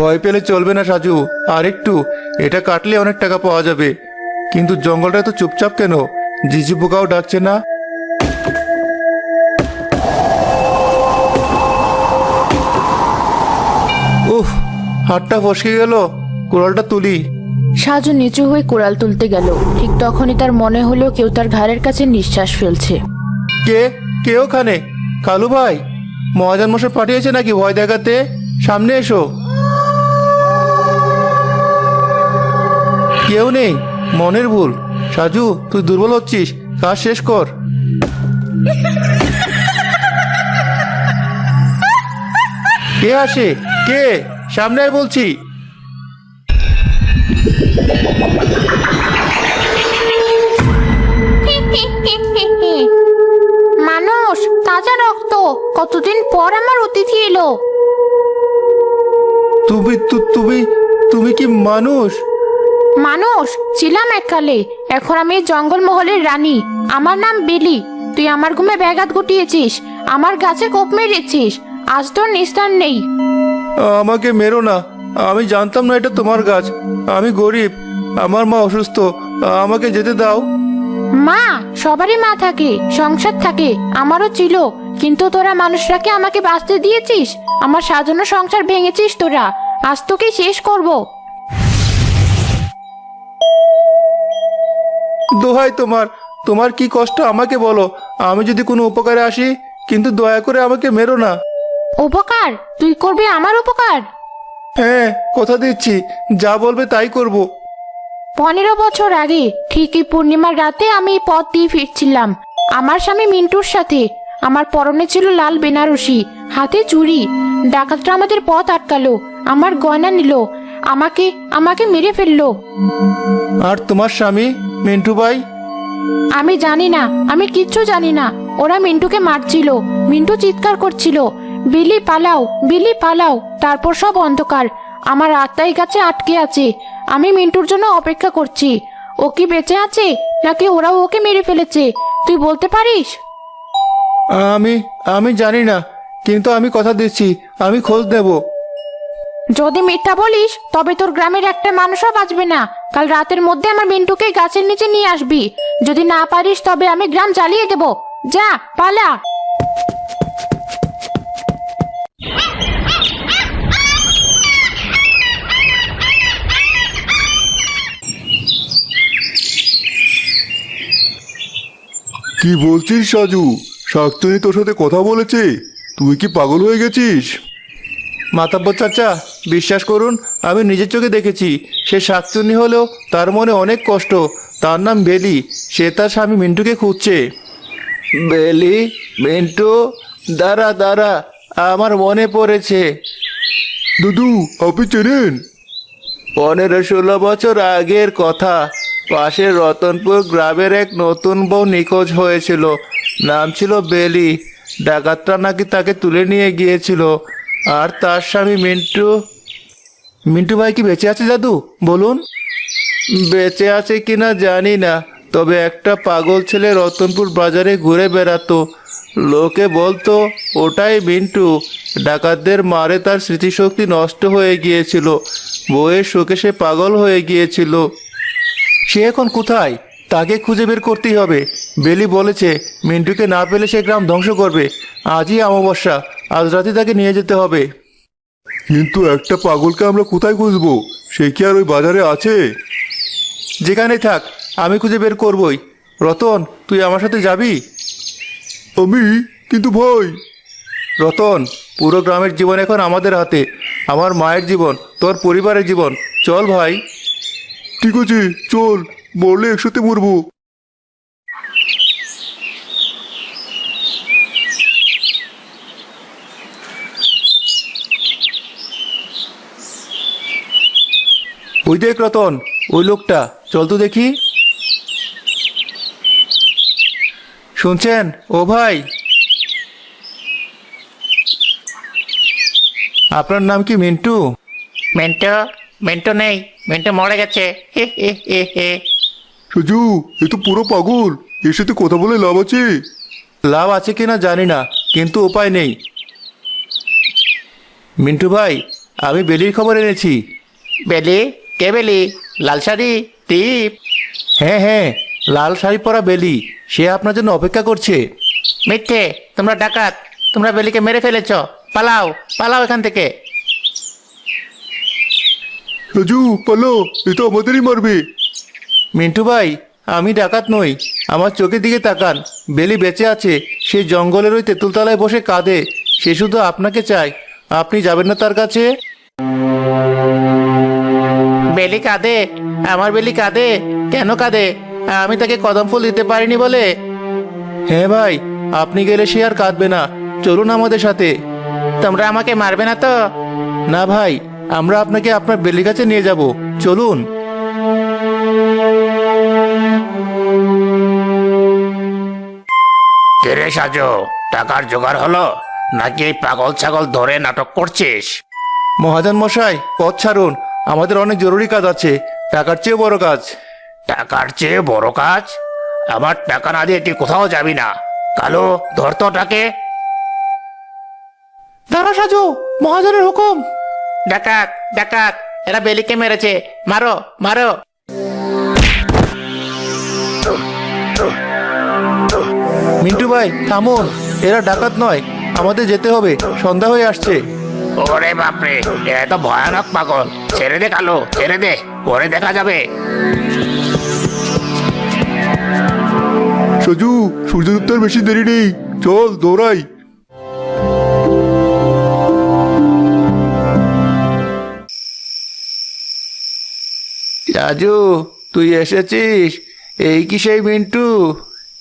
ভয় পেলে চলবে না সাজু, আর একটু, এটা কাটলে অনেক টাকা পাওয়া যাবে। কিন্তু জঙ্গলটা তো চুপচাপ কেন? ঝিঝি পোকাও ডাকছে না। উফ, হাতটা ফসকে গেল, কুড়ালটা তুলি। সাজু নিচু হয়ে কুড়াল তুলতে গেল, ঠিক তখনই তার মনে হলো কেউ তার ঘাড়ের কাছে নিঃশ্বাস ফেলছে। কে কে ওখানে? কালু ভাই, মহাজন মশাই পাঠিয়েছে নাকি ভয় দেখাতে? সামনে এসো। কেউ নেই, মনের ভুল। সাজু, তুই দুর্বল হচ্ছিস, কাজ শেষ কর। কে আসে? কে? সামনে আয় বলছি। মানুষ, তাজা রক্ত, কতদিন পর আমার অতিথি এলো। তুমি তুমি তুমি কি মানুষ? মানুষ ছিলাম এককালে, এখন আমি জঙ্গলমহলের রানী। আমার নাম বেলি। তুই আমার ঘুমে ব্যাঘাত ঘটিয়েছিস, আমার গাছে কোপ মেরেছিস, আজ তোর নিস্তার নেই। আমাকে মেরো না, আমি জানতাম না এটা তোমার গাছ। আমি গরিব, আমার মা অসুস্থ, আমাকে যেতে দাও। মা, সবারই মা থাকে, সংসার থাকে, আমারও ছিল। কিন্তু তোরা মানুষরাকে আমাকে বাঁচতে দিয়েছিস, আমার সাজানো সংসার ভেঙেছিস তোরা। আজ তোকে শেষ করব। দোহাই তোমার, তোমার কি কষ্ট আমাকে বলো, আমি যদি কোনো উপকারে আসি, কিন্তু দয়া করে আমাকে মেরো না। উপকার? তুই করবি আমার উপকার? হ্যাঁ, কথা দিচ্ছি, যা বলবে তাই করব। 15 বছর আগে ঠিকই পূর্ণিমার রাতে আমি এই পথ দিয়ে ফিরছিলাম আমার স্বামী মিন্টুর সাথে। আমার পরনে ছিল লাল বেনারসি, হাতে চুড়ি। ডাকাতরা আমাদের পথ আটকালো, আমার গয়না নিল, আমাকে আমাকে মেরে ফেললো। আর তোমার স্বামী মিন্টু ভাই? আমি জানি না, আমি কিচ্ছু জানি না। ওরা মিন্টুকে মারছিল, মিন্টু চিৎকার করছিল, বিলি পালাও, বিলি পালাও। তারপর সব অন্ধকার, আমার আত্মাই কাছে আটকে আছে। আমি মিন্টুর জন্য অপেক্ষা করছি। ও কি বেঁচে আছে, নাকি ওরাও ওকে মেরে ফেলেছে? তুই বলতে পারিস? আমি আমি জানি না, কিন্তু আমি কথা দিচ্ছি, আমি খোঁজ নেব। যদি মিথ্যা বলিস তবে তোর গ্রামের একটা মানুষও বাঁচবে না। কাল রাতের মধ্যে আমার মিন্টুকে গাছের নিচে নিয়ে আসবি। যদি না পারিস তবে আমি গ্রাম জ্বালিয়ে দেব। যা, পালা। কি বলছিস সাজু? শাকচুনি তোর সাথে কথা বলেছে? তুই কি পাগল হয়ে গেছিস? মাতাব্বর চাচা, বিশ্বাস করুন, আমি নিজের চোখে দেখেছি। সে শাকচুন্নি হলেও তার মনে অনেক কষ্ট। তার নাম বেলি, সে তার স্বামী মিন্টুকে খুঁজছে। বেলি, মিন্টু, দাঁড়া দাঁড়া, আমার মনে পড়েছে। দাদু, আপনি চেনেন? 15-16 বছর আগের কথা। পাশের রতনপুর গ্রামের এক নতুন বউ নিখোঁজ হয়েছিল। নাম ছিল বেলি। ডাকাতরা নাকি তাকে তুলে নিয়ে গিয়েছিল। আর তার স্বামী মিন্টু। মিন্টু ভাই কি বেঁচে আছে দাদু, বলুন? বেঁচে আছে কিনা জানি না, তবে একটা পাগল ছেলে রতনপুর বাজারে ঘুরে বেড়াতো। লোকে বলতো ওটাই মিন্টু। ডাকাতদের মারে তার স্মৃতিশক্তি নষ্ট হয়ে গিয়েছিল। বউয়ের শোকে সে পাগল হয়ে গিয়েছিল। সে এখন কোথায়? তাকে খুঁজে বের করতেই হবে। বেলি বলেছে মিন্টুকে না পেলে সে গ্রাম ধ্বংস করবে। আজই অমাবস্যা, আজ রাতে তাকে নিয়ে যেতে হবে। কিন্তু একটা পাগলকে আমরা কোথায় খুঁজবো? সে কি আর ওই বাজারে আছে? যেখানেই থাক, আমি খুঁজে বের করবই। রতন, তুই আমার সাথে যাবি? আমি? কিন্তু ভাই। রতন, পুরো গ্রামের জীবন এখন আমাদের হাতে। আমার মায়ের জীবন, তোর পরিবারের জীবন। চল ভাই। ঠিক আছে, চল, মরলে একসাথে মরবো। ওই দেখ রতন, ওই লোকটা, চল তো দেখি। শুনছেন ও ভাই? আপনার নাম কি মিন্টু? মিন্টু? মিন্টু নেই, মিন্টু মরে গেছে। হে হে হে হে। সাজু, এ তো পুরো পাগল, এর সাথে কথা বলে লাভ আছে? লাভ আছে কিনা জানি না, কিন্তু উপায় নেই। মিন্টু ভাই, আমি বেলির খবর এনেছি। বেলি? কে বেলি? লাল শাড়ি? টিপ? হ্যাঁ হ্যাঁ, লাল শাড়ি পরা বেলি, সে আপনার জন্য অপেক্ষা করছে। মিথ্যে! তোমরা ডাকাত! তোমরা বেলিকে মেরে ফেলেছ! পালাও, পালাও এখান থেকে! রাজু পালো, এ তো আমাদেরই মারবে। মিন্টু ভাই, আমি ডাকাত নই, আমার চোখের দিকে তাকান। বেলি বেঁচে আছে, সে জঙ্গলের ওই তেঁতুলতলায় বসে কাঁদে। সে শুধু আপনাকে চায়, আপনি যাবেন না তার কাছে? বেলি কাঁদে? আমার বেলি কাঁদে? কেন কাঁদে? আমি তাকে কদম ফুল দিতে পারিনি বলে? হ্যাঁ ভাই, আপনি গেলে সে আর কাঁদবে না। চলুন আমাদের সাথে। তোমরা আমাকে মারবে না তো? না ভাই, আমরা আপনাকে আপনার বেলির কাছে নিয়ে যাব, চলুন। রে সাজু, টাকার জোগাড় হলো নাকি এই পাগল ছাগল ধরে নাটক করছিস? মহাজন মশাই, পথ ছাড়ুন, আমাদের অনেক জরুরি কাজ আছে, টাকার চেয়েও বড় কাজ। টাকার চেয়ে বড় কাজ? আমার টাকা না দিয়ে তুই কোথাও যাবি না। কালো, ধর তো ওটাকে। দাঁড়া সাজু, মহাজনের হুকুম। ডাকাত, ডাকাত! এরা বেলিকে মেরেছে! মারো, মারো! মিন্টু ভাই থামুন, এরা ডাকাত নয়, আমাদের যেতে হবে, সন্ধ্যা হয়ে আসছে। ওরে বাপরে, এরা তো ভয়ানক পাগল! ছেড়ে দে কালো, ছেড়ে দে, পরে দেখা যাবে। সাজু, সূর্যদত্তার বেশি দেরি নেই, চল দৌড়াই। রাজু, তুই এসেছিস? এই কি সেই মিন্টু?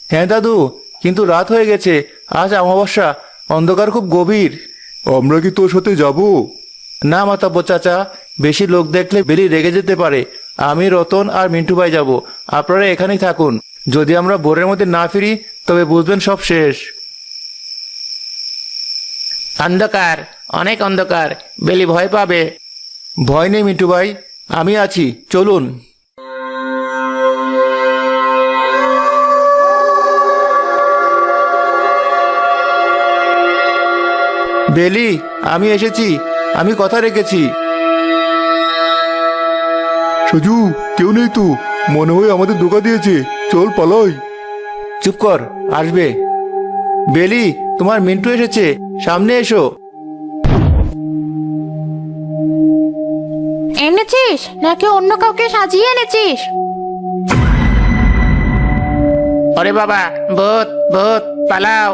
হ্যাঁ দাদু, কিন্তু রাত হয়ে গেছে, আজ অমাবস্যা, অন্ধকার খুব গভীর। আমরা কি তোর সাথে যাব? না মাতাব্বর চাচা, বেশি লোক দেখলে বেলি রেগে যেতে পারে। আমি, রতন আর মিন্টু ভাই যাব, আপনারা এখানেই থাকুন। যদি আমরা ভোরের মধ্যে না ফিরি তবে বুঝবেন সব শেষ। অন্ধকার, অনেক অন্ধকার, বেলি ভয় পাবে। ভয় নেই মিন্টু ভাই, আমি আছি, চলুন। বেলি, আমি এসেছি, আমি কথা রেখেছি। সাজু, কেউ নেই তো, মনে হয় আমাদের ধোকা দিয়েছে, চল পালাই। চুপ কর, আসবে। বেলি, তোমার মিন্টু এসেছে, সামনে এসো। এনেছিস নাকি অন্য কাউকে সাজিয়ে এনেছিস? ওরে বাবা, ভূত, ভূত, পালাও!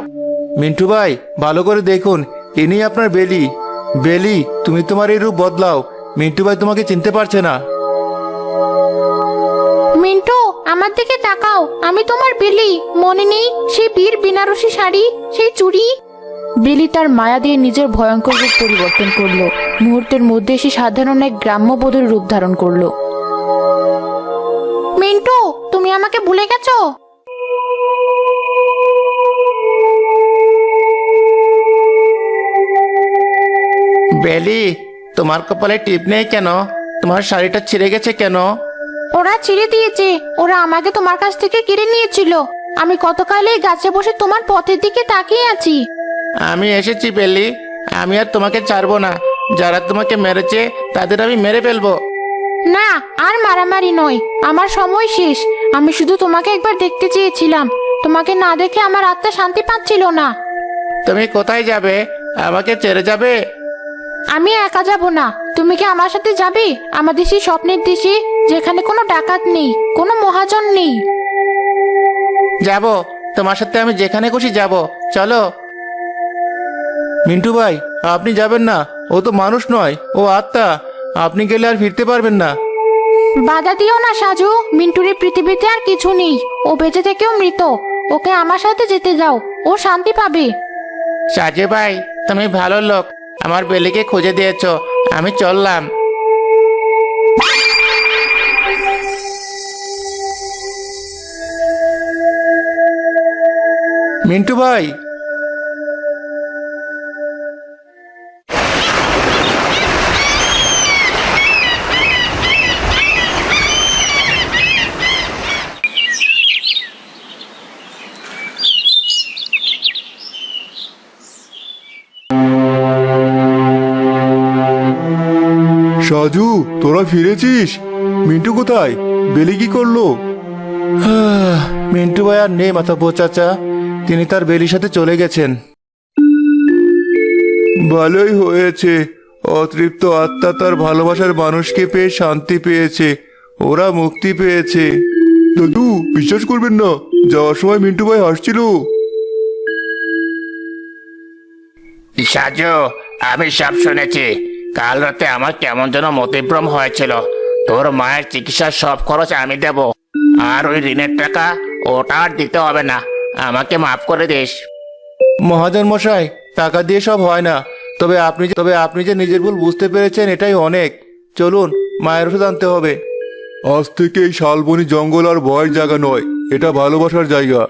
মিন্টু ভাই, ভালো করে দেখুন, ইনি আপনার বেলি। বেলি, তুমি তোমার এই রূপ বদলাও, মিন্টু ভাই তোমাকে চিনতে পারছে না। মিন্টু, আমার দিকে তাকাও, আমি তোমার বেলি। মনে নেই সেই বীর বেনারসি শাড়ি, সেই চুড়ি? বেলি তার মায়া দিয়ে নিজের ভয়ঙ্কর রূপ পরিবর্তন করলো। মুহূর্তের মধ্যে সে সাধারণ এক গ্রাম্য বধূর রূপ ধারণ করলো। মিন্টু, তুমি আমাকে ভুলে গেছো? বেলি, তোমার কপালে টিপ নেই কেন? তোমার শাড়িটা ছিঁড়ে গেছে কেন? ওরা ছিঁড়ে দিয়েছে, ওরা আমাকে তোমার কাছ থেকে কেড়ে নিয়েছিল। আমি কতকাল এই গাছে বসে তোমার পথের দিকে তাকিয়ে আছি। আমি এসেছি বেলি, আমি আর তোমাকে ছাড়বো না। যারা তোমাকে মেরেছে তাদের আমি মেরে ফেলবো। না, আর মারামারি নয়, আমার সময় শেষ। আমি শুধু তোমাকে একবার দেখতে চেয়েছিলাম। তোমাকে না দেখে আমার আত্মা শান্তি পাচ্ছিল না। তুমি কোথায় যাবে? আমাকে ছেড়ে যাবে? আমি একা যাব না, তুমি কি আমার সাথে যাবে? আমাদের সেই স্বপ্নের দেশে, যেখানে কোনো ডাকাত নেই, কোনো মহাজন নেই। যাব, তোমার সাথে আমি যেখানে খুশি যাব, চলো। মিন্টু ভাই, আপনি যাবেন না, ও তো মানুষ নয়, ও আত্মা। আপনি গেলে আর ফিরতে পারবেন না। বাধা দিও না সাজু, মিন্টুর এই পৃথিবীতে আর কিছু নেই। ও বেঁচে থেকেও মৃত। ওকে আমার সাথে যেতে দাও, ও শান্তি পাবে। সাজে ভাই, তুমি ভালো লোক, আমার বেলিকে খুঁজে দিয়েছো, আমি চললাম। মিন্টু ভাই, সাজু, তোরা ফিরেছিস? মিন্টু কোথায়? বেলি কি করলো? মিন্টু ভাই আর নেই মাথাপো চাচা, তিনি তার বেলির সাথে চলে গেছেন। ভালোই হয়েছে, অতৃপ্ত আত্মা তার ভালোবাসার মানুষকে পেয়ে শান্তি পেয়েছে, ওরা মুক্তি পেয়েছে। দাদু, বিশ্বাস করবেন না, যাওয়ার সময় মিন্টু ভাই হাসছিল। সাজু, আমি সব শুনেছি। কাল রাতে আমার কেমন যেন মতিভ্রম হয়েছিল। তোর মায়ের চিকিৎসার সব খরচ আমি দেব, আর ওই ঋণের টাকা ওটা আর দিতে হবে না। আমাকে মাফ করে দিস। মহাজন মশাই, টাকা দিয়ে সব হয় না, তবে আপনি যে নিজের ভুল বুঝতে পেরেছেন এটাই অনেক। চলুন, মায়ের ওষুধ আনতে হবে। আজ থেকে এই শালবনি জঙ্গল আর ভয়ের জায়গা নয়, এটা ভালোবাসার জায়গা।